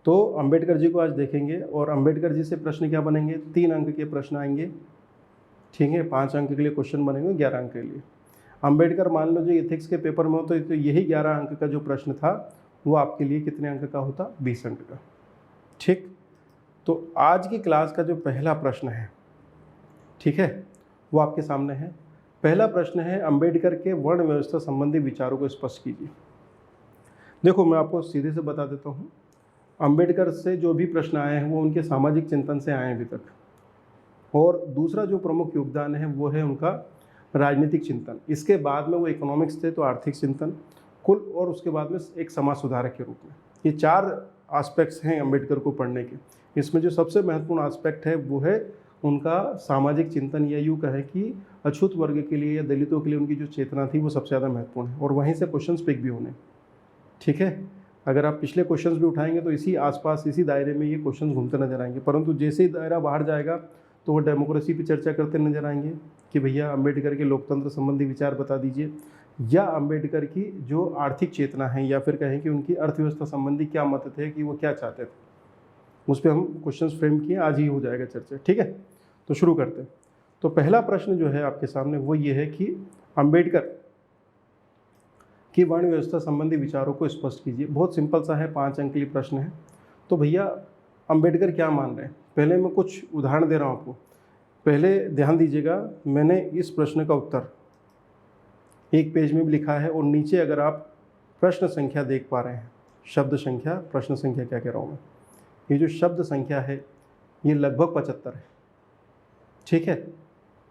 तो अंबेडकर जी को आज देखेंगे और अंबेडकर जी से प्रश्न क्या बनेंगे, 3 अंक के प्रश्न आएंगे, ठीक है। 5 अंक के लिए क्वेश्चन बनेंगे, 11 अंक के लिए। अंबेडकर मान लो जो इथिक्स के पेपर में हो तो यही 11 अंक का जो प्रश्न था वो आपके लिए कितने अंक का होता, 20 अंक का, ठीक। तो आज की क्लास का जो पहला प्रश्न है, ठीक है, वो आपके सामने है। पहला प्रश्न है, अंबेडकर के वर्ण व्यवस्था संबंधी विचारों को स्पष्ट कीजिए। देखो मैं आपको सीधे से बता देता हूँ, अंबेडकर से जो भी प्रश्न आए हैं वो उनके सामाजिक चिंतन से आए हैं अभी तक, और दूसरा जो प्रमुख योगदान है वो है उनका राजनीतिक चिंतन। इसके बाद में वो इकोनॉमिक्स थे तो आर्थिक चिंतन कुल, और उसके बाद में एक समाज सुधारक के रूप में। ये 4 एस्पेक्ट्स हैं अंबेडकर को पढ़ने के। इसमें जो सबसे महत्वपूर्ण एस्पेक्ट है वो है उनका सामाजिक चिंतन, या यूँ कहें कि अछूत वर्ग के लिए या दलितों के लिए उनकी जो चेतना थी वो सबसे ज़्यादा महत्वपूर्ण है, और वहीं से क्वेश्चंस पिक भी होने, ठीक है। अगर आप पिछले क्वेश्चंस भी उठाएंगे तो इसी आसपास इसी दायरे में ये क्वेश्चंस घूमते नजर आएंगे, परंतु जैसे ही दायरा बाहर जाएगा तो वो डेमोक्रेसी पे चर्चा करते नजर आएंगे कि भैया अंबेडकर के लोकतंत्र संबंधी विचार बता दीजिए, या अंबेडकर की जो आर्थिक चेतना है, या फिर कहें कि उनकी अर्थव्यवस्था संबंधी क्या मत थे कि वो क्या चाहते थे, उस पर हम क्वेश्चंस फ्रेम किए। आज ही हो जाएगा चर्चा, ठीक है। तो शुरू करते हैं। तो पहला प्रश्न जो है आपके सामने वो ये है कि अंबेडकर की वर्ण व्यवस्था संबंधी विचारों को स्पष्ट कीजिए। बहुत सिंपल सा है, 5 अंक के लिए प्रश्न है। तो भैया अंबेडकर क्या मान रहे हैं, पहले मैं कुछ उदाहरण दे रहा हूँ आपको। पहले ध्यान दीजिएगा, मैंने इस प्रश्न का उत्तर एक पेज में भी लिखा है, और नीचे अगर आप प्रश्न संख्या देख पा रहे हैं, शब्द संख्या, प्रश्न संख्या क्या कह रहा हूँ मैं, ये जो शब्द संख्या है ये लगभग 75 है, ठीक है।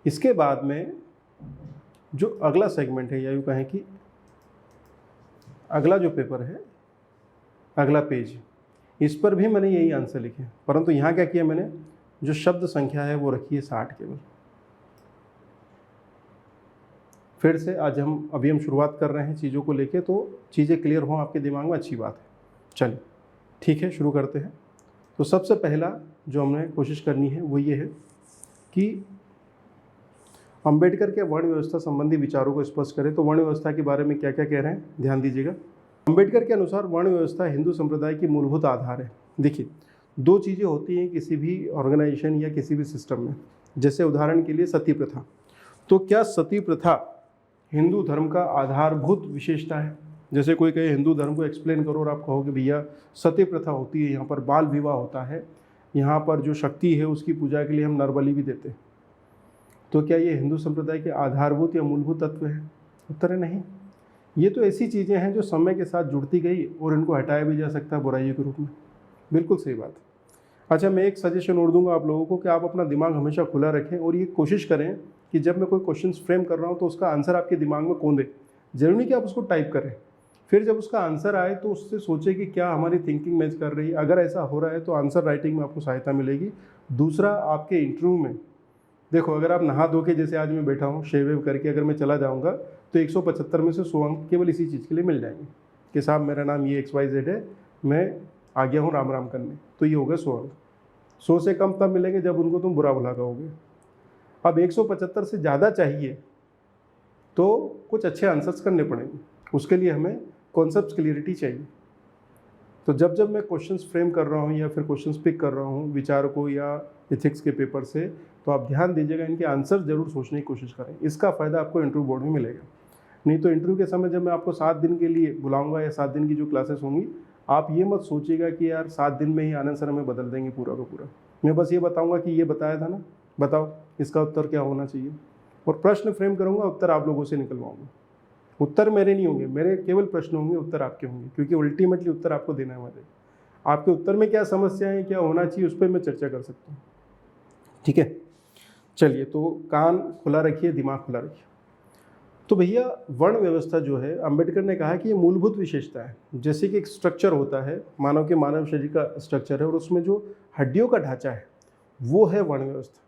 इसके बाद में जो अगला सेगमेंट है, या यूँ कहें कि अगला जो पेपर है, अगला पेज, इस पर भी मैंने यही आंसर लिखे, परंतु यहाँ क्या किया मैंने, जो शब्द संख्या है वो रखी है 60 केवल। फिर से आज अभी हम शुरुआत कर रहे हैं चीज़ों को लेके, तो चीज़ें क्लियर हों आपके दिमाग में, अच्छी बात है। चलिए ठीक है, शुरू करते हैं। तो सबसे पहला जो हमने कोशिश करनी है वो ये है कि अंबेडकर के वर्ण व्यवस्था संबंधी विचारों को स्पष्ट करें। तो वर्ण व्यवस्था के बारे में क्या क्या कह रहे हैं, ध्यान दीजिएगा। अंबेडकर के अनुसार वर्ण व्यवस्था हिंदू संप्रदाय की मूलभूत आधार है। देखिए 2 चीज़ें होती हैं किसी भी ऑर्गेनाइजेशन या किसी भी सिस्टम में, जैसे उदाहरण के लिए सती प्रथा। तो क्या सती प्रथा हिंदू धर्म का आधारभूत विशेषता है? जैसे कोई कहे हिंदू धर्म को एक्सप्लेन करो, और आप कहोगे भैया सती प्रथा होती है, यहाँ पर बाल विवाह होता है, यहाँ पर जो शक्ति है उसकी पूजा के लिए हम नरबलि भी देते हैं, तो क्या ये हिंदू संप्रदाय के आधारभूत या मूलभूत तत्व है? उत्तर है नहीं। ये तो ऐसी चीज़ें हैं जो समय के साथ जुड़ती गई और इनको हटाया भी जा सकता है बुराइयों के रूप में। बिल्कुल सही बात। अच्छा, मैं एक सजेशन और दूंगा आप लोगों को कि आप अपना दिमाग हमेशा खुला रखें, और ये कोशिश करें कि जब मैं कोई क्वेश्चन फ्रेम कर रहा हूँ तो उसका आंसर आपके दिमाग में कौन दे। जरूरी नहीं कि आप उसको टाइप करें, फिर जब उसका आंसर आए तो उससे सोचें कि क्या हमारी थिंकिंग मैच कर रही है। अगर ऐसा हो रहा है तो आंसर राइटिंग में आपको सहायता मिलेगी। दूसरा, आपके इंटरव्यू में देखो, अगर आप नहा धो के, जैसे आज मैं बैठा हूँ शेव वेव करके, अगर मैं चला जाऊँगा तो 175 में से 100 अंक केवल इसी चीज़ के लिए मिल जाएंगे कि साहब मेरा नाम ये XYZ है, मैं आ गया हूँ राम राम करने, तो ये हो गए 100 अंक। 100 से कम तब मिलेंगे जब उनको तुम बुरा भला कहोगे। अब 175 से ज़्यादा चाहिए तो कुछ अच्छे आंसर्स करने पड़ेंगे, उसके लिए हमें कॉन्सेप्ट क्लियरिटी चाहिए। तो जब जब मैं क्वेश्चंस फ्रेम कर रहा हूँ या फिर क्वेश्चंस पिक कर रहा हूँ विचार को या एथिक्स के पेपर से, तो आप ध्यान दीजिएगा, इनके आंसर जरूर सोचने की कोशिश करें। इसका फ़ायदा आपको इंटरव्यू बोर्ड में मिलेगा। नहीं तो इंटरव्यू के समय जब मैं आपको 7 दिन के लिए बुलाऊंगा या 7 दिन की जो क्लासेस होंगी, आप ये मत सोचिएगा कि यार 7 दिन में ही आनंद सर हमें बदल देंगे पूरा का पूरा। मैं बस ये बताऊँगा कि ये बताया था ना, बताओ इसका उत्तर क्या होना चाहिए, और प्रश्न फ्रेम करूँगा, उत्तर आप लोगों से निकलवाऊँगा। उत्तर मेरे नहीं होंगे, मेरे केवल प्रश्न होंगे, उत्तर आपके होंगे, क्योंकि अल्टीमेटली उत्तर आपको देना है मुझे। आपके उत्तर में क्या समस्याएं हैं, क्या होना चाहिए, उस पर मैं चर्चा कर सकता हूँ, ठीक है। चलिए, तो कान खुला रखिए, दिमाग खुला रखिए। तो भैया वर्ण व्यवस्था जो है, अंबेडकर ने कहा कि ये मूलभूत विशेषता है। जैसे कि एक स्ट्रक्चर होता है, मानव के मानव शरीर का स्ट्रक्चर है, और उसमें जो हड्डियों का ढांचा है वो है वर्ण व्यवस्था।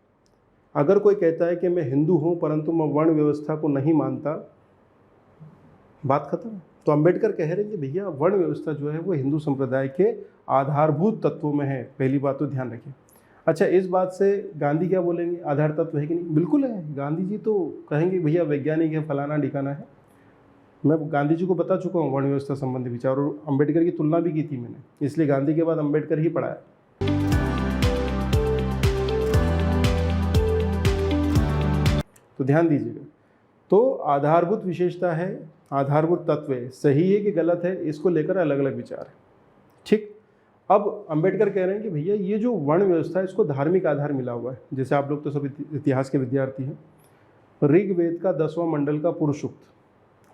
अगर कोई कहता है कि मैं हिंदू हूँ परंतु मैं वर्ण व्यवस्था को नहीं मानता, बात खत्म। तो अंबेडकर कह रहे हैं कि भैया वर्ण व्यवस्था जो है वो हिंदू संप्रदाय के आधारभूत तत्वों में है। पहली बात तो ध्यान रखिए। अच्छा, इस बात से गांधी क्या बोलेंगे, आधार तत्व है कि नहीं? बिल्कुल है। गांधी जी तो कहेंगे भैया वैज्ञानिक है, फलाना ढिकाना है। मैं गांधी जी को बता चुका हूँ वर्ण व्यवस्था संबंधी विचार, और अंबेडकर की तुलना भी की थी मैंने, इसलिए गांधी के बाद अंबेडकर ही पढ़ा है। तो ध्यान दीजिएगा, तो आधारभूत विशेषता है, आधारभूत तत्व है, सही है कि गलत है, इसको लेकर अलग अलग विचार है। ठीक, अब अंबेडकर कह रहे हैं कि भैया ये जो वर्ण व्यवस्था है इसको धार्मिक आधार मिला हुआ है। जैसे आप लोग तो सब इतिहास के विद्यार्थी हैं, ऋग्वेद का 10वां मंडल का पुरुष सूक्त,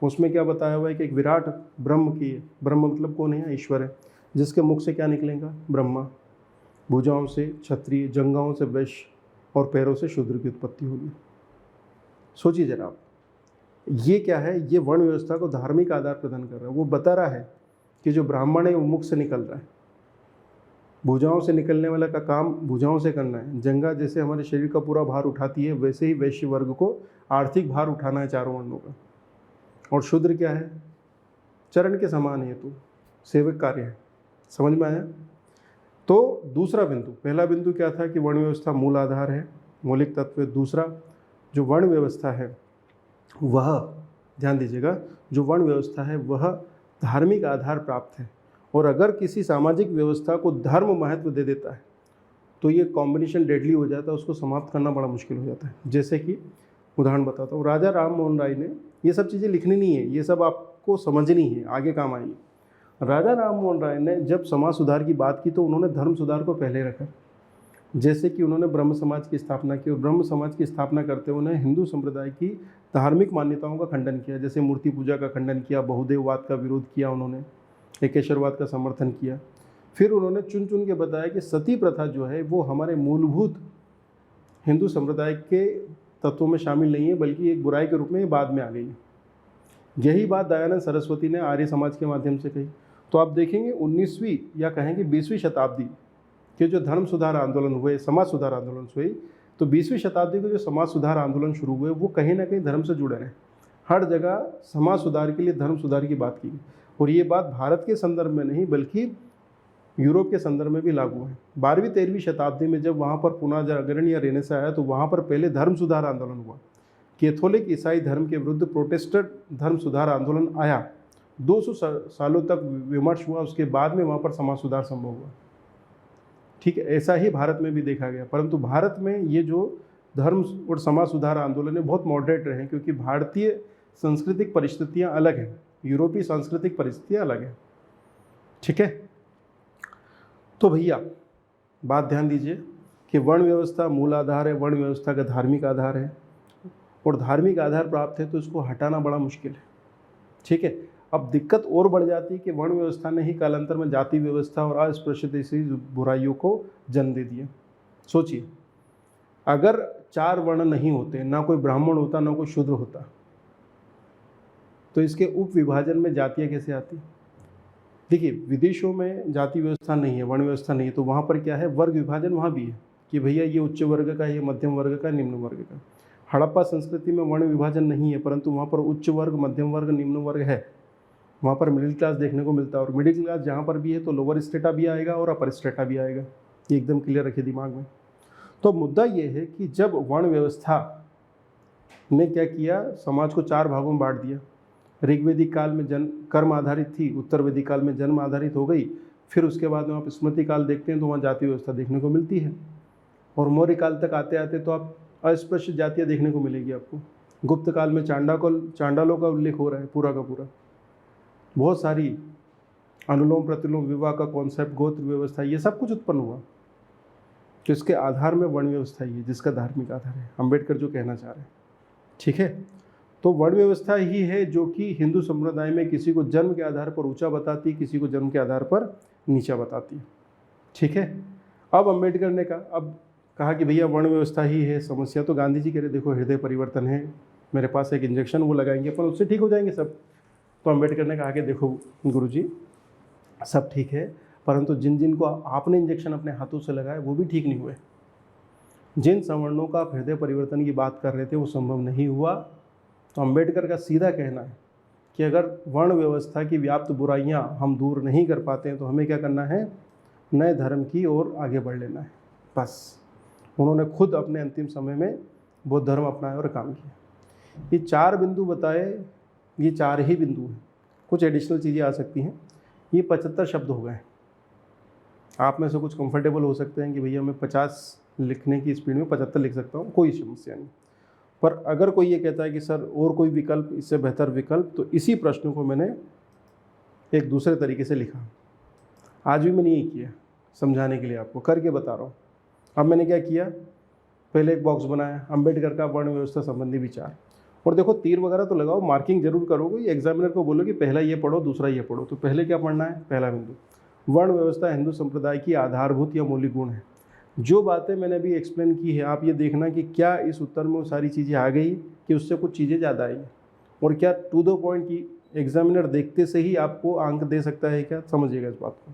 उसमें क्या बताया हुआ है कि एक विराट ब्रह्म की, ब्रह्म मतलब कौन है? ईश्वर है, जिसके मुख से क्या निकलेगा? ब्रह्मा, भुजाओं से क्षत्रिय, जंघाओं से वैश्य और पैरों से शूद्र की उत्पत्ति होगी। सोचिए जरा आप, ये क्या है? ये वर्ण व्यवस्था को धार्मिक आधार प्रदान कर रहा है। वो बता रहा है कि जो ब्राह्मण है वो मुख से निकल रहा है, भुजाओं से निकलने वाला का काम भुजाओं से करना है। जंघा जैसे हमारे शरीर का पूरा भार उठाती है, वैसे ही वैश्य वर्ग को आर्थिक भार उठाना है चारों वर्णों का। और शूद्र क्या है? चरण के समान है, तो सेवक कार्य है। समझ में आया? तो दूसरा बिंदु, पहला बिंदु क्या था कि वर्ण व्यवस्था मूल आधार है, मौलिक तत्व। दूसरा, जो वर्ण व्यवस्था है वह, ध्यान दीजिएगा, जो वर्ण व्यवस्था है वह धार्मिक आधार प्राप्त है। और अगर किसी सामाजिक व्यवस्था को धर्म महत्व दे देता है तो ये कॉम्बिनेशन डेडली हो जाता है, उसको समाप्त करना बड़ा मुश्किल हो जाता है। जैसे कि उदाहरण बताता हूँ, राजा राम मोहन राय ने, ये सब चीज़ें लिखनी नहीं है, ये सब आपको समझनी है, आगे काम आएगी। राजा राम मोहन राय ने जब समाज सुधार की बात की तो उन्होंने धर्म सुधार को पहले रखा। जैसे कि उन्होंने ब्रह्म समाज की स्थापना की, और ब्रह्म समाज की स्थापना करते हुए उन्होंने हिंदू संप्रदाय की धार्मिक मान्यताओं का खंडन किया। जैसे मूर्ति पूजा का खंडन किया, बहुदेववाद का विरोध किया, उन्होंने एकेश्वरवाद का समर्थन किया। फिर उन्होंने चुन चुन के बताया कि सती प्रथा जो है वो हमारे मूलभूत हिंदू संप्रदाय के तत्वों में शामिल नहीं है, बल्कि एक बुराई के रूप में बाद में आ गई है। यही बात दयानंद सरस्वती ने आर्य समाज के माध्यम से कही। तो आप देखेंगे 19वीं या कहेंगे 20वीं शताब्दी के जो धर्म सुधार आंदोलन हुए, समाज सुधार आंदोलन हुए, तो 20वीं शताब्दी के जो समाज सुधार आंदोलन शुरू हुए वो कहीं ना कहीं धर्म से जुड़े रहे। हर जगह समाज सुधार के लिए धर्म सुधार की बात की गई, और ये बात भारत के संदर्भ में नहीं बल्कि यूरोप के संदर्भ में भी लागू है। 12वीं 13वीं शताब्दी में जब वहाँ पर पुनः जागरण या रेनेसा आया तो वहाँ पर पहले धर्म सुधार आंदोलन हुआ। कैथोलिक ईसाई धर्म के विरुद्ध प्रोटेस्टेंट धर्म सुधार आंदोलन आया, 200 सालों तक विमर्श हुआ, उसके बाद में वहाँ पर समाज सुधार संभव हुआ। ठीक है, ऐसा ही भारत में भी देखा गया। परंतु भारत में ये जो धर्म और समाज सुधार आंदोलन है बहुत मॉडरेट रहे, क्योंकि भारतीय सांस्कृतिक परिस्थितियाँ अलग हैं, यूरोपीय सांस्कृतिक परिस्थितियाँ अलग हैं। ठीक है, तो भैया बात ध्यान दीजिए कि वर्ण व्यवस्था मूल आधार है, वर्ण व्यवस्था का धार्मिक आधार है, और धार्मिक आधार प्राप्त है तो इसको हटाना बड़ा मुश्किल है। ठीक है, अब दिक्कत और बढ़ जाती है कि वर्ण व्यवस्था ने ही कालांतर में जाति व्यवस्था और अस्पृश्यता जैसी बुराइयों को जन्म दे दिया। सोचिए, अगर 4 वर्ण नहीं होते, ना कोई ब्राह्मण होता ना कोई शूद्र होता, तो इसके उप विभाजन में जातियाँ कैसे आती? देखिए, विदेशों में जाति व्यवस्था नहीं है, वर्ण व्यवस्था नहीं है, तो वहाँ पर क्या है, वर्ग विभाजन वहाँ भी है कि भैया ये उच्च वर्ग का, ये मध्यम वर्ग का, निम्न वर्ग का। हड़प्पा संस्कृति में वर्ण विभाजन नहीं है, परंतु वहाँ पर उच्च वर्ग, मध्यम वर्ग, निम्न वर्ग है। वहाँ पर मिडिल क्लास देखने को मिलता है, और मिडिल क्लास जहाँ पर भी है तो लोअर स्ट्रेटा भी आएगा और अपर स्ट्रेटा भी आएगा। ये एकदम क्लियर रखिए दिमाग में। तो मुद्दा ये है कि जब वर्ण व्यवस्था ने क्या किया, समाज को 4 भागों में बांट दिया। ऋग्वेदिक काल में जन्म कर्म आधारित थी, उत्तर वैदिक काल में जन्म आधारित हो गई, फिर उसके बाद में आप स्मृति काल देखते हैं तो वहाँ जाति व्यवस्था देखने को मिलती है, और मौर्य काल तक आते आते तो आप अस्पृश्य जातियाँ देखने को मिलेगी आपको। गुप्त काल में चांडालों का उल्लेख हो रहा है पूरा का पूरा। बहुत सारी अनुलोम प्रतिलोम विवाह का कॉन्सेप्ट, गोत्र व्यवस्था, ये सब कुछ उत्पन्न हुआ। तो इसके आधार में वर्ण व्यवस्था ही है जिसका धार्मिक आधार है, अम्बेडकर जो कहना चाह रहे हैं। ठीक है, तो वर्ण व्यवस्था ही है जो कि हिंदू संप्रदाय में किसी को जन्म के आधार पर ऊंचा बताती है, किसी को जन्म के आधार पर नीचा बताती है। ठीक है, अब अम्बेडकर ने कहा कि भैया वर्ण व्यवस्था ही है समस्या। तो गांधी जी कह रहे देखो हृदय परिवर्तन है, मेरे पास एक इंजेक्शन वो लगाएंगे अपन, उससे ठीक हो जाएंगे सब। तो अम्बेडकर ने कहा कि देखो गुरुजी, सब ठीक है, परंतु जिन जिन को आपने इंजेक्शन अपने हाथों से लगाए वो भी ठीक नहीं हुए। जिन सवर्णों का आप हृदय परिवर्तन की बात कर रहे थे वो संभव नहीं हुआ। तो अम्बेडकर का सीधा कहना है कि अगर वर्ण व्यवस्था की व्याप्त बुराइयां हम दूर नहीं कर पाते हैं तो हमें क्या करना है, नए धर्म की ओर आगे बढ़ लेना है। बस उन्होंने खुद अपने अंतिम समय में बौद्ध धर्म अपनाया और काम किया। ये 4 बिंदु बताए ये 4 ही बिंदु हैं, कुछ एडिशनल चीज़ें आ सकती हैं। ये 75 शब्द हो गए। आप में से कुछ कंफर्टेबल हो सकते हैं कि भैया मैं 50 लिखने की स्पीड में 75 लिख सकता हूँ, कोई समस्या नहीं। पर अगर कोई ये कहता है कि सर और कोई विकल्प, इससे बेहतर विकल्प, तो इसी प्रश्न को मैंने एक दूसरे तरीके से लिखा। आज भी मैंने यही किया, समझाने के लिए आपको करके बता रहा हूँ। अब मैंने क्या किया, पहले एक बॉक्स बनाया, अम्बेडकर का वर्ण व्यवस्था संबंधी विचार। और देखो तीर वगैरह तो लगाओ, मार्किंग जरूर करोगे। एग्जामिनर को बोलो कि पहला ये पढ़ो, दूसरा ये पढ़ो। तो पहले क्या पढ़ना है, पहला बिंदु, वर्ण व्यवस्था हिंदू संप्रदाय की आधारभूत या मौलिक गुण है। जो बातें मैंने अभी एक्सप्लेन की है, आप ये देखना कि क्या इस उत्तर में वो सारी चीज़ें आ गई कि उससे कुछ चीज़ें ज़्यादा आई, और क्या टू द पॉइंट की एग्जामिनर देखते से ही आपको अंक दे सकता है क्या, समझिएगा इस बात को।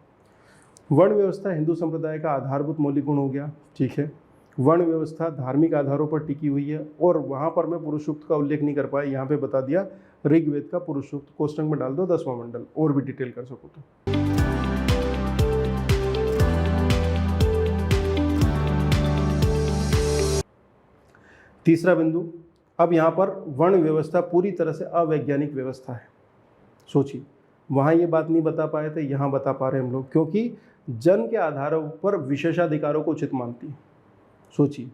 वर्ण व्यवस्था हिंदू संप्रदाय का आधारभूत मौलिक गुण हो गया, ठीक है। वर्ण व्यवस्था धार्मिक आधारों पर टिकी हुई है, और वहाँ पर मैं पुरुष सूक्त का उल्लेख नहीं कर पाया, यहाँ पे बता दिया ऋग्वेद का पुरुष सूक्त, कोष्टक में डाल दो 10वां मंडल, और भी डिटेल कर सको तो। तीसरा बिंदु, अब यहाँ पर वर्ण व्यवस्था पूरी तरह से अवैज्ञानिक व्यवस्था है। सोचिए, वहाँ ये बात नहीं बता पाए थे, यहाँ बता पा रहे हैं हम लोग, क्योंकि जन्म के आधारों पर विशेषाधिकारों को उचित मानती है। सोचिए,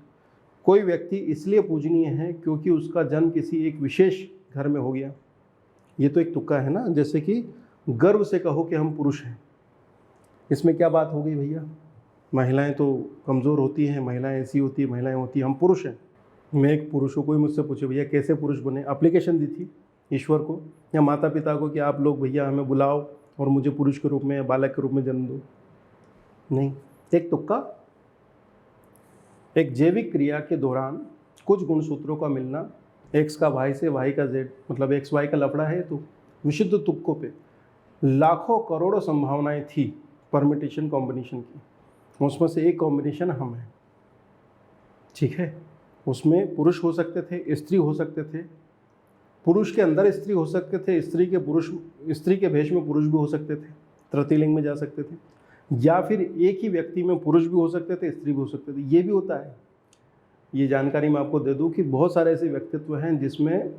कोई व्यक्ति इसलिए पूजनीय है क्योंकि उसका जन्म किसी एक विशेष घर में हो गया। ये तो एक तुक्का है ना, जैसे कि गर्व से कहो कि हम पुरुष हैं। इसमें क्या बात हो गई भैया, महिलाएं तो कमज़ोर होती हैं, महिलाएं ऐसी होती है, महिलाएं होती हैं, हम पुरुष हैं। मैं एक पुरुष हूँ, कोई मुझसे पूछे भैया कैसे पुरुष बने, एप्लीकेशन दी थी ईश्वर को या माता पिता को कि आप लोग भैया हमें बुलाओ और मुझे पुरुष के रूप में या बालक के रूप में जन्म दो? नहीं, एक तुक्का। एक जैविक क्रिया के दौरान कुछ गुणसूत्रों का मिलना, एक्स का वाई से, वाई का जेड, मतलब एक्स वाई का लफड़ा है, तो विशुद्ध तुक्कों पे लाखों करोड़ों संभावनाएं थी परमिटेशन कॉम्बिनेशन की। उसमें से एक कॉम्बिनेशन हम हैं, ठीक है। उसमें पुरुष हो सकते थे, स्त्री हो सकते थे, पुरुष के अंदर स्त्री हो सकते थे, स्त्री के भेष में पुरुष भी हो सकते थे, तृतीलिंग में जा सकते थे, या फिर एक ही व्यक्ति में पुरुष भी हो सकते थे, स्त्री भी हो सकते थे। ये भी होता है। ये जानकारी मैं आपको दे दूं कि बहुत सारे ऐसे व्यक्तित्व हैं जिसमें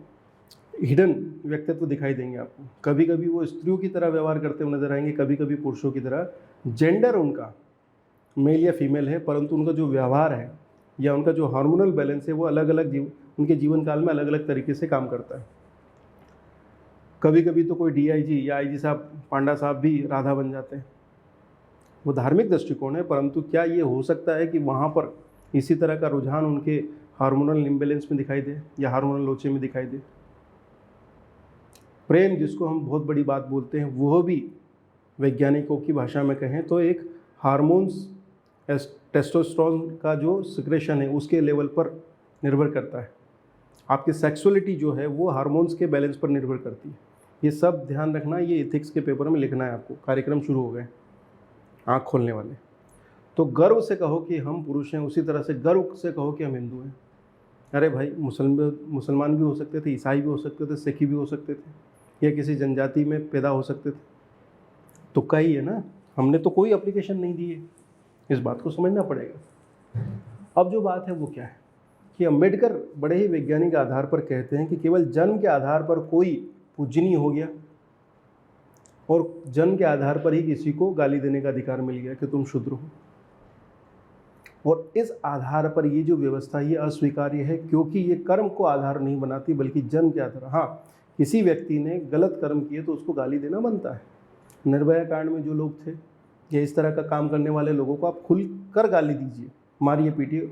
हिडन व्यक्तित्व दिखाई देंगे आपको। कभी कभी वो स्त्रियों की तरह व्यवहार करते हुए नजर आएंगे, कभी कभी पुरुषों की तरह। जेंडर उनका मेल या फीमेल है, परंतु उनका जो व्यवहार है या उनका जो हार्मोनल बैलेंस है वो अलग अलग उनके जीवन काल में अलग अलग तरीके से काम करता है। कभी कभी तो कोई डीआईजी या आईजी साहब, पांडा साहब भी राधा बन जाते हैं। वो धार्मिक दृष्टिकोण है, परंतु क्या ये हो सकता है कि वहाँ पर इसी तरह का रुझान उनके हार्मोनल इम्बैलेंस में दिखाई दे या हार्मोनल लोचे में दिखाई दे? प्रेम, जिसको हम बहुत बड़ी बात बोलते हैं, वह भी वैज्ञानिकों की भाषा में कहें तो एक हार्मोन्स, टेस्टोस्टेरोन का जो सिक्रेशन है उसके लेवल पर निर्भर करता है। आपकी सेक्सुअलिटी जो है वो हार्मोन्स के बैलेंस पर निर्भर करती है। ये सब ध्यान रखना, ये एथिक्स के पेपर में लिखना है आपको। कार्यक्रम शुरू हो गए, आँख खोलने वाले। तो गर्व से कहो कि हम पुरुष हैं, उसी तरह से गर्व से कहो कि हम हिंदू हैं। अरे भाई, मुसलमान भी हो सकते थे, ईसाई भी हो सकते थे, सिखी भी हो सकते थे, या किसी जनजाति में पैदा हो सकते थे। तुक्का ही है ना, हमने तो कोई एप्लीकेशन नहीं दी है। इस बात को समझना पड़ेगा। अब जो बात है वो क्या है कि अम्बेडकर बड़े ही वैज्ञानिक आधार पर कहते हैं कि केवल जन्म के आधार पर कोई पूजनीय हो गया और जन्म के आधार पर ही किसी को गाली देने का अधिकार मिल गया कि तुम शूद्र हो, और इस आधार पर ये जो व्यवस्था ये अस्वीकार्य है, क्योंकि ये कर्म को आधार नहीं बनाती बल्कि जन्म के आधार। हाँ, किसी व्यक्ति ने गलत कर्म किए तो उसको गाली देना बनता है। निर्भया कांड में जो लोग थे या इस तरह का काम करने वाले लोगों को आप खुल कर गाली दीजिए, मारिए पीटिए।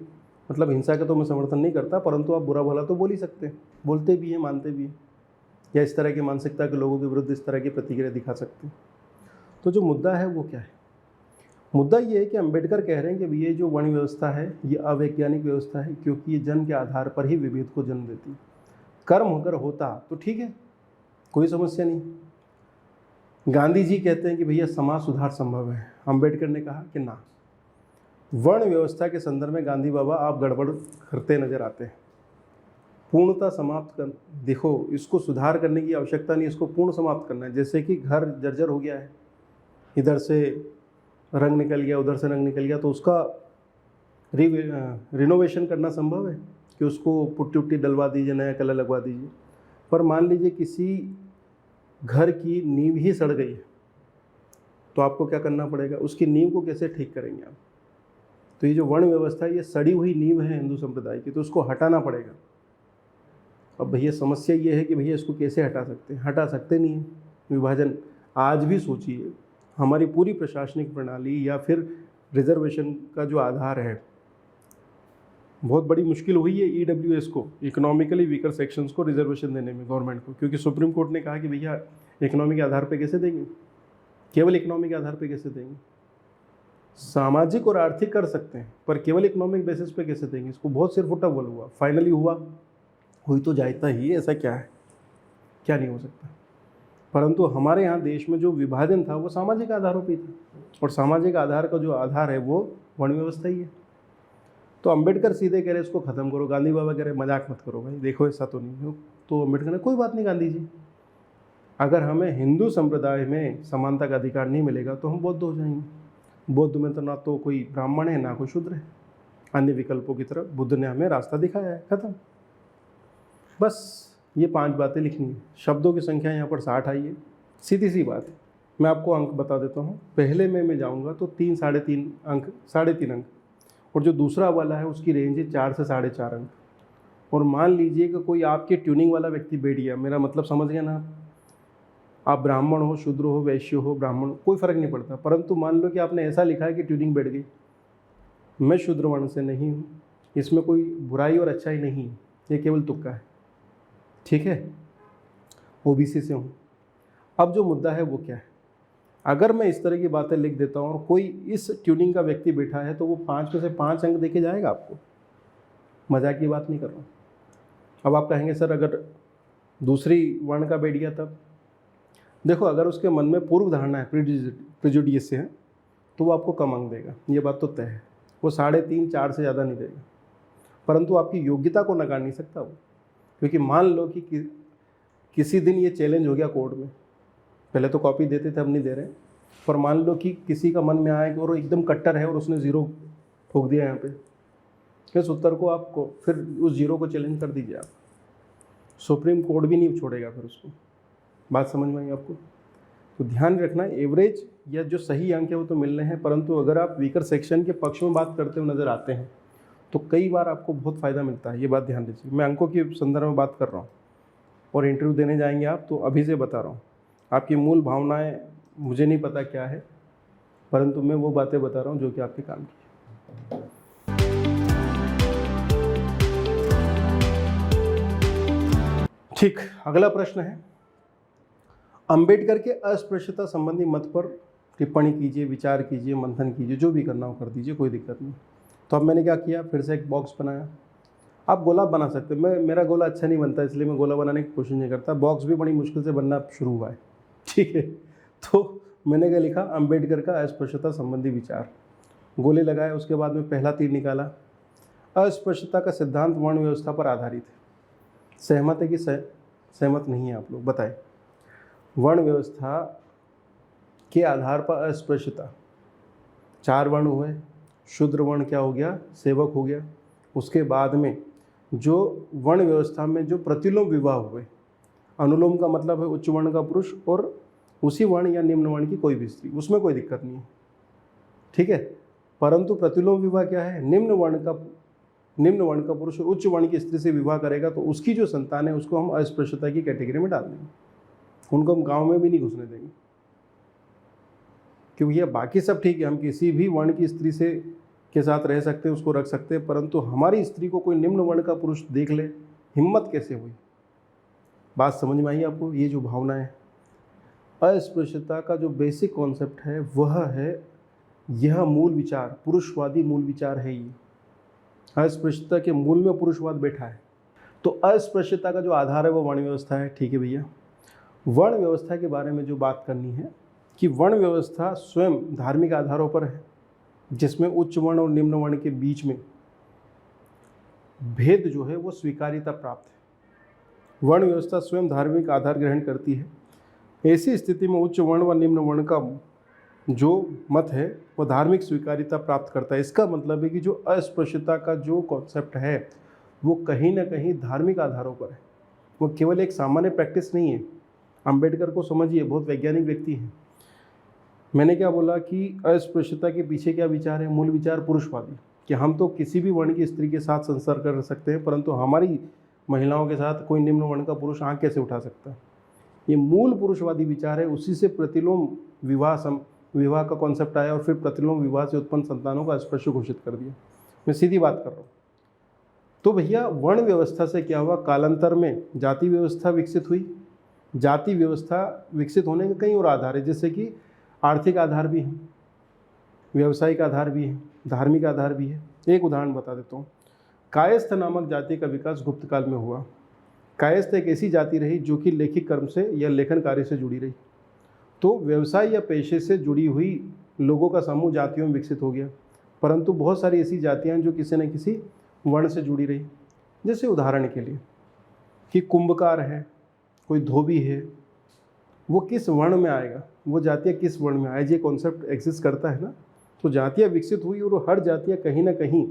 मतलब हिंसा का तो मैं समर्थन नहीं करता, परंतु आप बुरा भला तो बोल ही सकते हैं, बोलते भी हैं, मानते भी हैं, या इस तरह की मानसिकता के लोगों के विरुद्ध इस तरह की प्रतिक्रिया दिखा सकते हैं। तो जो मुद्दा है वो क्या है? मुद्दा ये है कि अम्बेडकर कह रहे हैं कि ये जो वर्ण व्यवस्था है ये अवैज्ञानिक व्यवस्था है, क्योंकि ये जन्म के आधार पर ही विभेद को जन्म देती है। कर्म अगर होता तो ठीक है, कोई समस्या नहीं। गांधी जी कहते हैं कि भैया समाज सुधार संभव है, अम्बेडकर ने कहा कि ना। वर्ण व्यवस्था के संदर्भ में गांधी बाबा आप गड़बड़ करते नजर आते हैं। पूर्णता समाप्त कर, देखो इसको सुधार करने की आवश्यकता नहीं, इसको पूर्ण समाप्त करना है। जैसे कि घर जर्जर हो गया है, इधर से रंग निकल गया, उधर से रंग निकल गया, तो उसका रिनोवेशन करना संभव है कि उसको पुट्टी उट्टी डलवा दीजिए, नया कलर लगवा दीजिए। पर मान लीजिए किसी घर की नींव ही सड़ गई है, तो आपको क्या करना पड़ेगा, उसकी नींव को कैसे ठीक करेंगे आप। तो ये जो वर्ण व्यवस्था है, ये सड़ी हुई नींव है हिंदू संप्रदाय की, तो उसको हटाना पड़ेगा। अब भैया समस्या ये है कि भैया इसको कैसे हटा सकते हैं, हटा सकते नहीं हैं विभाजन। आज भी सोचिए, हमारी पूरी प्रशासनिक प्रणाली या फिर रिजर्वेशन का जो आधार है, बहुत बड़ी मुश्किल हुई है ईडब्ल्यूएस को, इकोनॉमिकली वीकर सेक्शंस को रिजर्वेशन देने में गवर्नमेंट को, क्योंकि सुप्रीम कोर्ट ने कहा कि भैया इकोनॉमी के आधार पे कैसे देंगे, केवल इकोनॉमी के आधार पे कैसे देंगे। सामाजिक और आर्थिक कर सकते हैं पर केवल इकोनॉमिक बेसिस पे कैसे देंगे, इसको बहुत सिर फुटा बोल हुआ, फाइनली हुआ, हुई तो जाता ही, ऐसा क्या है, क्या नहीं हो सकता। परंतु हमारे यहाँ देश में जो विभाजन था वो सामाजिक आधारों पे था, और सामाजिक आधार का जो आधार है वो वर्ण व्यवस्था ही है। तो अंबेडकर सीधे कह रहे इसको ख़त्म करो, गांधी बाबा कह रहे मजाक मत करो भाई, देखो ऐसा तो नहीं हो। तो अंबेडकर ने कोई बात नहीं गांधी जी, अगर हमें हिंदू संप्रदाय में समानता का अधिकार नहीं मिलेगा तो हम बौद्ध हो जाएंगे। बौद्ध में तो ना तो कोई ब्राह्मण है ना कोई शूद्र है, अन्य विकल्पों की तरफ बुद्ध ने हमें रास्ता दिखाया है, खत्म। बस ये 5 बातें लिखनी है। शब्दों की संख्या यहाँ पर 60 आई है, सीधी सी बात है। मैं आपको अंक बता देता हूँ, पहले में मैं जाऊँगा तो 3 साढ़े 3 अंक, 3.5 अंक, और जो दूसरा वाला है उसकी रेंज है 4 से 4.5 अंक। और मान लीजिए कि कोई आपके ट्यूनिंग वाला व्यक्ति बैठ गया, मेरा मतलब समझ गया ना आप ब्राह्मण हो, शूद्र हो, वैश्य हो, ब्राह्मण, कोई फ़र्क नहीं पड़ता, परंतु मान लो कि आपने ऐसा लिखा है कि ट्यूनिंग बैठ गई, मैं शूद्र वर्ण से नहीं हूँ, इसमें कोई बुराई और अच्छाई नहीं है, ये केवल तुक्का है, ठीक है, ओबीसी से हूँ। अब जो मुद्दा है वो क्या है, अगर मैं इस तरह की बातें लिख देता हूँ और कोई इस ट्यूनिंग का व्यक्ति बैठा है तो वो 5 में से 5 अंक देके जाएगा आपको, मजाक की बात नहीं कर रहा हूँ। अब आप कहेंगे सर अगर दूसरी वर्ण का बैठ गया तब, देखो अगर उसके मन में पूर्व धारणा है, प्रिजुडियस से है, तो वो आपको कम अंक देगा, ये बात तो तय है। वो 3.5 4 से ज़्यादा नहीं देगा, परंतु आपकी योग्यता को नकार नहीं सकता वो। क्योंकि मान लो कि किसी दिन ये चैलेंज हो गया कोर्ट में, पहले तो कॉपी देते थे अब नहीं दे रहे, पर मान लो कि किसी का मन में आया कि और एकदम कट्टर है और उसने 0 ठोक दिया यहाँ पे, इस उत्तर को आपको फिर उस 0 को चैलेंज कर दीजिए आप, सुप्रीम कोर्ट भी नहीं छोड़ेगा फिर उसको। बात समझ में आई आपको। तो ध्यान रखना, एवरेज या जो सही अंक है वो तो मिल रहे हैं, परंतु अगर आप वीकर सेक्शन के पक्ष में बात करते हुए नज़र आते हैं तो कई बार आपको बहुत फ़ायदा मिलता है, ये बात ध्यान दीजिए। मैं अंकों के संदर्भ में बात कर रहा हूँ और इंटरव्यू देने जाएंगे आप, तो अभी से बता रहा हूँ, आपकी मूल भावनाएं मुझे नहीं पता क्या है, परंतु मैं वो बातें बता रहा हूँ जो कि आपके काम की है। ठीक, अगला प्रश्न है, अंबेडकर के अस्पृश्यता संबंधी मत पर टिप्पणी कीजिए, विचार कीजिए, मंथन कीजिए, जो भी करना हो कर दीजिए, कोई दिक्कत नहीं। तो अब मैंने क्या किया, फिर से एक बॉक्स बनाया। आप गोला बना सकते हैं, मेरा गोला अच्छा नहीं बनता इसलिए मैं गोला बनाने की कोशिश नहीं करता, बॉक्स भी बड़ी मुश्किल से बनना शुरू हुआ है, ठीक है। तो मैंने क्या लिखा, अंबेडकर का अस्पृश्यता संबंधी विचार, गोले लगाए, उसके बाद में पहला तीर निकाला। अस्पृश्यता का सिद्धांत वर्ण व्यवस्था पर आधारित है। सहमत है कि सहमत नहीं है आप लोग, बताएं। वर्ण व्यवस्था के आधार पर अस्पृश्यता, 4 वर्ण हुए, शूद्र वर्ण क्या हो गया, सेवक हो गया। उसके बाद में जो वर्ण व्यवस्था में जो प्रतिलोम विवाह हुए, अनुलोम का मतलब है उच्च वर्ण का पुरुष और उसी वर्ण या निम्न वर्ण की कोई भी स्त्री, उसमें कोई दिक्कत नहीं है, ठीक है। परंतु प्रतिलोम विवाह क्या है, निम्न वर्ण का पुरुष उच्च वर्ण की स्त्री से विवाह करेगा तो उसकी जो संतान है उसको हम अस्पृश्यता की कैटेगरी में डाल देंगे, उनको हम गांव में भी नहीं घुसने देंगे। क्योंकि ये बाकी सब ठीक है, हम किसी भी वर्ण की स्त्री से के साथ रह सकते हैं, उसको रख सकते हैं, परंतु हमारी स्त्री को कोई निम्न वर्ण का पुरुष देख ले, हिम्मत कैसे हुई। बात समझ में आई आपको। ये जो भावना है, अस्पृश्यता का जो बेसिक कॉन्सेप्ट है वह है, यह मूल विचार पुरुषवादी मूल विचार है। ये अस्पृश्यता के मूल में पुरुषवाद बैठा है। तो अस्पृश्यता का जो आधार है वो वर्ण व्यवस्था है, ठीक है भैया। वर्ण व्यवस्था के बारे में जो बात करनी है कि वर्ण व्यवस्था स्वयं धार्मिक आधारों पर है, जिसमें उच्च वर्ण और निम्न वर्ण के बीच में भेद जो है वो स्वीकार्यता प्राप्त है। वर्ण व्यवस्था स्वयं धार्मिक आधार ग्रहण करती है। ऐसी स्थिति में उच्च वर्ण व निम्न वर्ण का जो मत है वो धार्मिक स्वीकार्यता प्राप्त करता है। इसका मतलब है कि जो अस्पृश्यता का जो कॉन्सेप्ट है वो कहीं ना कहीं धार्मिक आधारों पर है, वो केवल एक सामान्य प्रैक्टिस नहीं है। अंबेडकर को समझिए, बहुत वैज्ञानिक व्यक्ति हैं। मैंने क्या बोला कि अस्पृश्यता के पीछे क्या विचार है? मूल विचार पुरुषवादी, कि हम तो किसी भी वर्ण की स्त्री के साथ संसार कर सकते हैं, परंतु हमारी महिलाओं के साथ कोई निम्न वर्ण का पुरुष आंख कैसे उठा सकता है? ये मूल पुरुषवादी विचार है। उसी से प्रतिलोम विवाह का कॉन्सेप्ट आया और फिर प्रतिलोम विवाह से उत्पन्न संतानों को अस्पृश्य घोषित कर दिया। मैं सीधी बात कर रहा हूँ। तो भैया वर्ण व्यवस्था से क्या हुआ? कालांतर में जाति व्यवस्था विकसित हुई। जाति व्यवस्था विकसित होने के कई और आधार है, जैसे कि आर्थिक आधार भी है, व्यावसायिक आधार भी है, धार्मिक आधार भी है। एक उदाहरण बता देता हूँ। कायस्थ नामक जाति का विकास गुप्त काल में हुआ। कायस्थ एक ऐसी जाति रही जो कि लेखिक कर्म से या लेखन कार्य से जुड़ी रही। तो व्यवसाय या पेशे से जुड़ी हुई लोगों का समूह जातियों में विकसित हो गया। परंतु बहुत सारी ऐसी जातियाँ जो किसी न किसी वर्ण से जुड़ी रही। जैसे उदाहरण के लिए कि कुंभकार है, कोई धोबी है, वो किस वर्ण में आएगा? वो जातियाँ किस वर्ण में आए? ये कॉन्सेप्ट एग्जिस्ट करता है ना। तो जातियाँ विकसित हुई और हर जातियाँ कहीं ना कहीं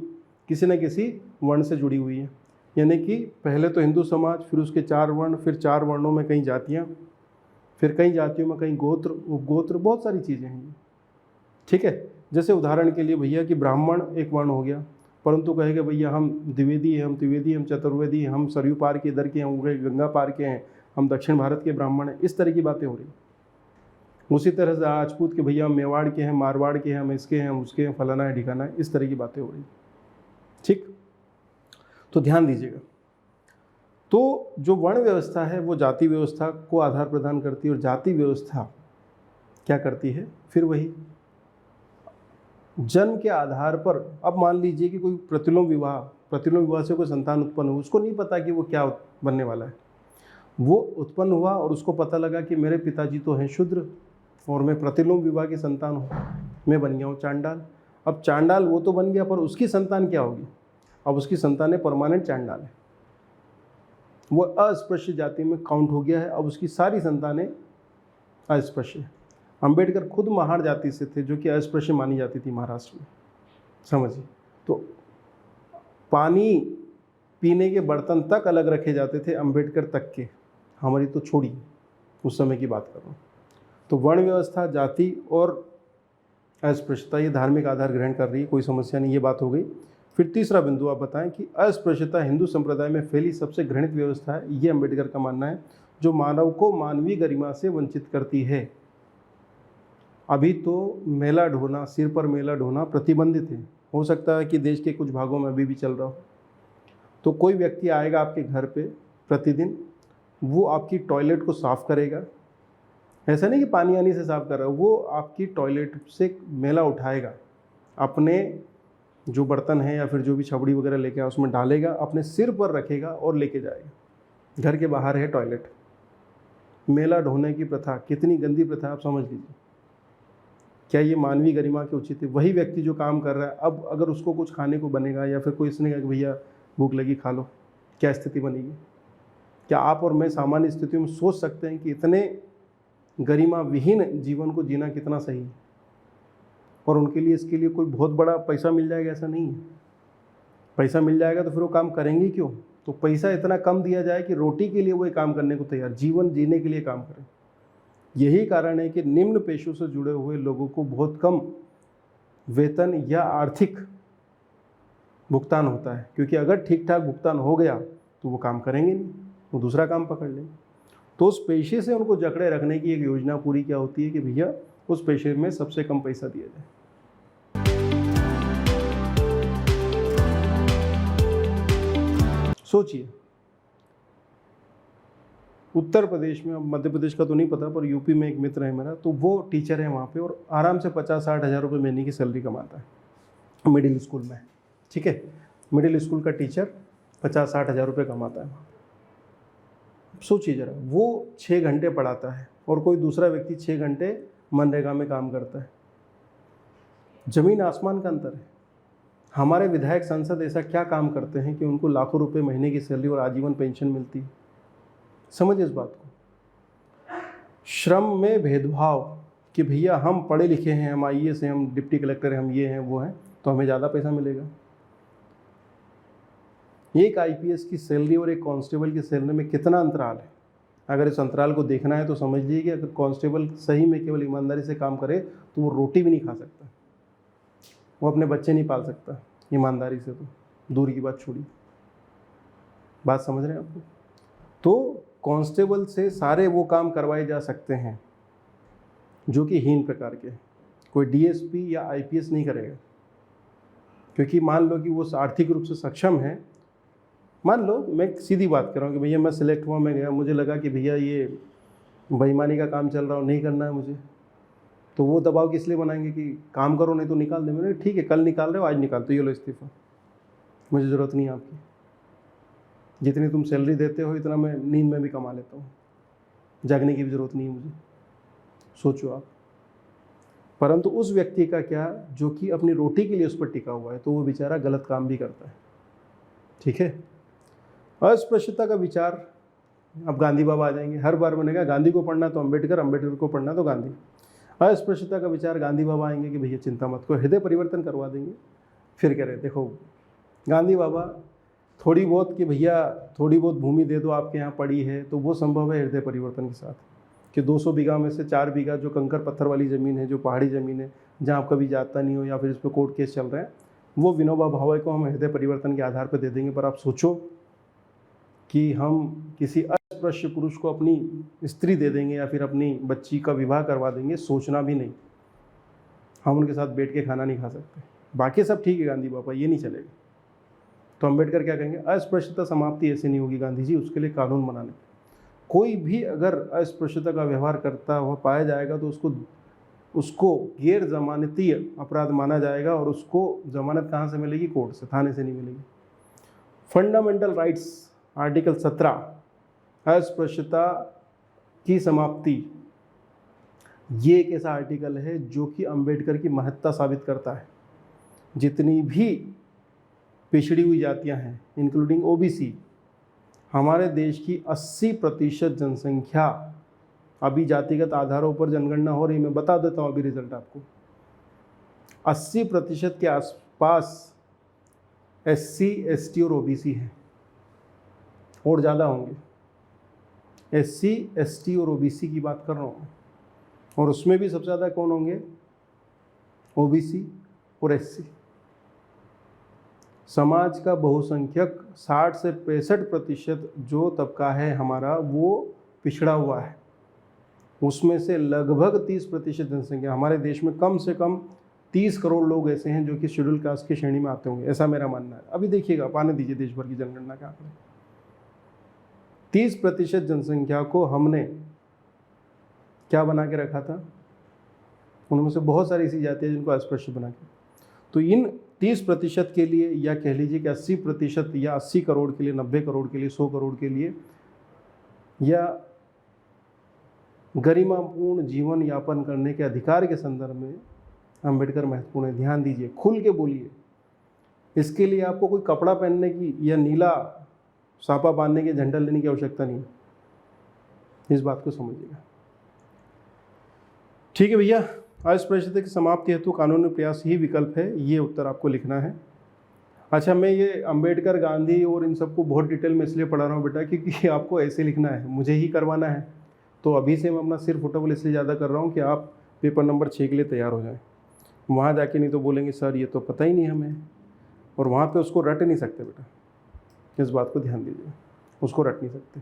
किसी न किसी वर्ण से जुड़ी हुई है। यानी कि पहले तो हिंदू समाज, फिर उसके 4 वर्ण, फिर 4 वर्णों में कई जातियाँ, फिर कई जातियों में कई गोत्र, उपगोत्र, बहुत सारी चीज़ें हैं। ठीक है। जैसे उदाहरण के लिए भैया कि ब्राह्मण एक वर्ण हो गया, परंतु कहेगा भैया हम द्विवेदी हैं, हम त्रिवेदी, हम चतुर्वेदी, हम सरयू पार के इधर के हैं, गंगा पार के हैं, हम दक्षिण भारत के ब्राह्मण हैं। इस तरह की बातें हो रही। उसी तरह से राजपूत के भैया हम मेवाड़ के हैं, मारवाड़ के हैं, हम इसके हैं, हम उसके हैं, फलाना है, ठिकाना है। इस तरह की बातें हो रही। ठीक, तो ध्यान दीजिएगा। तो जो वर्ण व्यवस्था है वो जाति व्यवस्था को आधार प्रदान करती है, और जाति व्यवस्था क्या करती है? फिर वही जन्म के आधार पर। अब मान लीजिए कि कोई प्रतिलोम विवाह से कोई संतान उत्पन्न हो, उसको नहीं पता कि वो क्या बनने वाला है। वो उत्पन्न हुआ और उसको पता लगा कि मेरे पिताजी तो हैं शूद्र और मैं प्रतिलोम विवाह की संतान हूँ, मैं बन गया हूँ चांडाल। अब चांडाल वो तो बन गया, पर उसकी संतान क्या होगी? अब उसकी संतान परमानेंट चांडाल है, वो अस्पृश्य जाति में काउंट हो गया है। अब उसकी सारी संतानें अस्पृश्य है। अंबेडकर खुद महार जाति से थे, जो कि अस्पृश्य मानी जाती थी महाराष्ट्र में, समझिए। तो पानी पीने के बर्तन तक अलग रखे जाते थे अंबेडकर तक के, हमारी तो छोड़ी, उस समय की बात कर रहा हूँ। तो वर्ण व्यवस्था, जाति और अस्पृश्यता ये धार्मिक आधार ग्रहण कर रही है, कोई समस्या नहीं, ये बात हो गई। फिर तीसरा बिंदु आप बताएं कि अस्पृश्यता हिंदू संप्रदाय में फैली सबसे घृणित व्यवस्था है, ये अंबेडकर का मानना है, जो मानव को मानवीय गरिमा से वंचित करती है। अभी तो मेला ढोना, सिर पर मेला ढोना प्रतिबंधित है। हो सकता है कि देश के कुछ भागों में अभी भी चल रहा हो। तो कोई व्यक्ति आएगा आपके घर पे प्रतिदिन, वो आपकी टॉयलेट को साफ़ करेगा। ऐसा नहीं कि पानी आने से साफ़ कर रहा है, वो आपकी टॉयलेट से मेला उठाएगा, अपने जो बर्तन है या फिर जो भी छबड़ी वगैरह लेके आया उसमें डालेगा, अपने सिर पर रखेगा और लेके जाएगा। घर के बाहर है टॉयलेट। मेला ढोने की प्रथा कितनी गंदी प्रथा, आप समझ लीजिए। क्या ये मानवीय गरिमा के उचित है? वही व्यक्ति जो काम कर रहा है, अब अगर उसको कुछ खाने को बनेगा या फिर कोई इसने कहा कि भैया भूख लगी खा लो, क्या स्थिति बनेगी? क्या आप और मैं सामान्य स्थितियों में सोच सकते हैं कि इतने गरिमा विहीन जीवन को जीना कितना सही है? और उनके लिए इसके लिए कोई बहुत बड़ा पैसा मिल जाएगा, ऐसा नहीं है। पैसा मिल जाएगा तो फिर वो काम करेंगे क्यों? तो पैसा इतना कम दिया जाए कि रोटी के लिए वो काम करने को तैयार, जीवन जीने के लिए काम करें। यही कारण है कि निम्न पेशों से जुड़े हुए लोगों को बहुत कम वेतन या आर्थिक भुगतान होता है, क्योंकि अगर ठीक ठाक भुगतान हो गया तो वो काम करेंगे नहीं, वो दूसरा काम पकड़ लेंगे। तो उस पेशे से उनको जकड़े रखने की एक योजना पूरी क्या होती है कि भैया उस पेशे में सबसे कम पैसा दिया जाए। सोचिए, उत्तर प्रदेश में, अब मध्य प्रदेश का तो नहीं पता, पर यूपी में एक मित्र है मेरा, तो वो टीचर है वहाँ पे और आराम से 50-60 हज़ार रुपये महीने की सैलरी कमाता है मिडिल स्कूल में। ठीक है, मिडिल स्कूल का टीचर 50-60 हज़ार रुपये कमाता है। सोचिए ज़रा, वो 6 घंटे पढ़ाता है और कोई दूसरा व्यक्ति 6 घंटे मनरेगा में काम करता है। ज़मीन आसमान का अंतर है। हमारे विधायक सांसद ऐसा क्या काम करते हैं कि उनको लाखों रुपए महीने की सैलरी और आजीवन पेंशन मिलती है? समझिए इस बात को। श्रम में भेदभाव कि भैया हम पढ़े लिखे हैं, हम IAS हैं, हम डिप्टी कलेक्टर हैं, हम ये हैं वो हैं, तो हमें ज़्यादा पैसा मिलेगा। एक IPS की सैलरी और एक कांस्टेबल की सैलरी में कितना अंतराल है? अगर इस अंतराल को देखना है तो समझ लीजिए कि अगर कांस्टेबल सही में केवल ईमानदारी से काम करे तो वो रोटी भी नहीं खा सकता, वो अपने बच्चे नहीं पाल सकता ईमानदारी से, तो दूर की बात छोड़िए। बात समझ रहे हैं आपको? तो कांस्टेबल से सारे वो काम करवाए जा सकते हैं जो कि हीन प्रकार के, कोई डीएसपी या आईपीएस नहीं करेगा। क्योंकि मान लो कि वो आर्थिक रूप से सक्षम है, मान लो मैं सीधी बात कर रहा हूँ कि भैया मैं सिलेक्ट हुआ, मैं गया, मुझे लगा कि भैया ये बेईमानी का काम चल रहा हो, नहीं करना है मुझे, तो वो दबाव किस लिए बनाएंगे कि काम करो नहीं तो निकाल दे। मैंने ठीक है, कल निकाल रहे हो, आज निकाल, तो ये लो इस्तीफा, मुझे ज़रूरत नहीं है आपकी, जितनी तुम सैलरी देते हो इतना मैं नींद में भी कमा लेता हूँ, जागने की भी ज़रूरत नहीं है मुझे। सोचो आप। परंतु उस व्यक्ति का क्या जो कि अपनी रोटी के लिए उस पर टिका हुआ है, तो वो बेचारा गलत काम भी करता है। ठीक है। अस्पृश्यता का विचार, अब गांधी बाबा आ जाएंगे। हर बार मैंने कहा गांधी को पढ़ना तो अम्बेडकर, अम्बेडकर को पढ़ना तो गांधी। अस्पृश्यता का विचार, गांधी बाबा आएंगे कि भैया चिंता मत करो, हृदय परिवर्तन करवा देंगे। फिर कह रहे देखो गांधी बाबा थोड़ी बहुत कि भैया थोड़ी बहुत भूमि दे दो, आपके यहाँ पड़ी है, तो वो संभव है हृदय परिवर्तन के साथ कि 200 बीघा में से 4 बीघा जो कंकर पत्थर वाली ज़मीन है, जो पहाड़ी ज़मीन है, जहाँ आप कभी जाता नहीं हो या फिर इस पर कोर्ट केस चल रहे हैं, वो विनोबा भावे को हम हृदय परिवर्तन के आधार पर दे देंगे। पर आप सोचो कि हम किसी अस्पृश्य पुरुष को अपनी स्त्री दे देंगे या फिर अपनी बच्ची का विवाह करवा देंगे, सोचना भी नहीं। हम उनके साथ बैठ के खाना नहीं खा सकते। बाकी सब ठीक है गांधी बाबा, ये नहीं चलेगा। तो अम्बेडकर क्या कहेंगे, अस्पृश्यता समाप्ति ऐसे नहीं होगी गांधी जी, उसके लिए कानून बनाने। कोई भी अगर अस्पृश्यता का व्यवहार करता हुआ पाया जाएगा तो उसको गैर जमानती अपराध माना जाएगा, और उसको जमानत कहाँ से मिलेगी? कोर्ट से, थाने से नहीं मिलेगी। फंडामेंटल राइट्स आर्टिकल 17, अस्पृश्यता की समाप्ति, ये एक ऐसा आर्टिकल है जो कि अम्बेडकर की महत्ता साबित करता है। जितनी भी पिछड़ी हुई जातियां हैं इंक्लूडिंग ओबीसी, हमारे देश की 80% जनसंख्या, अभी जातिगत आधारों पर जनगणना हो रही, मैं बता देता हूँ अभी रिजल्ट आपको, 80% के आसपास एससी, एसटी और ओबीसी हैं, और ज़्यादा होंगे। एससी, एसटी और ओबीसी की बात कर रहा हूँ, और उसमें भी सबसे ज़्यादा कौन होंगे? ओबीसी और एससी। समाज का बहुसंख्यक 60 से 65% जो तबका है हमारा, वो पिछड़ा हुआ है। उसमें से लगभग 30% जनसंख्या, हमारे देश में कम से कम 30 करोड़ लोग ऐसे हैं जो कि शेड्यूल कास्ट की श्रेणी में आते होंगे, ऐसा मेरा मानना है। अभी देखिएगा, पाने दीजिए देश भर की जनगणना के आंकड़े। 30% जनसंख्या को हमने क्या बना के रखा था? उनमें से बहुत सारी ऐसी जातियाँ जिनको अस्पृश्य बना के, तो इन 30% के लिए, या कह लीजिए कि 80% या 80 करोड़ के लिए, 90 करोड़ के लिए, 100 करोड़ के लिए, या गरिमापूर्ण जीवन यापन करने के अधिकार के संदर्भ में अम्बेडकर महत्वपूर्ण है। ध्यान दीजिए, खुल के बोलिए। इसके लिए आपको कोई कपड़ा पहनने की या नीला सापा बांधने के, झंडा लेने की आवश्यकता नहीं, इस बात को समझिएगा। ठीक है भैया, अस्पृश्यता की समाप्ति हेतु कानूनी प्रयास ही विकल्प है, ये उत्तर आपको लिखना है। अच्छा, मैं ये अंबेडकर, गांधी और इन सबको बहुत डिटेल में इसलिए पढ़ा रहा हूँ बेटा, क्योंकि आपको ऐसे लिखना है, मुझे ही करवाना है। तो अभी से मैं अपना सिर फुटेबल इसलिए ज़्यादा कर रहा हूँ कि आप पेपर नंबर 6 के लिए तैयार हो जाएं। वहाँ जाके नहीं तो बोलेंगे सर ये तो पता ही नहीं हमें, और वहाँ पे उसको रट नहीं सकते बेटा, इस बात को ध्यान दीजिए, उसको रट नहीं सकते।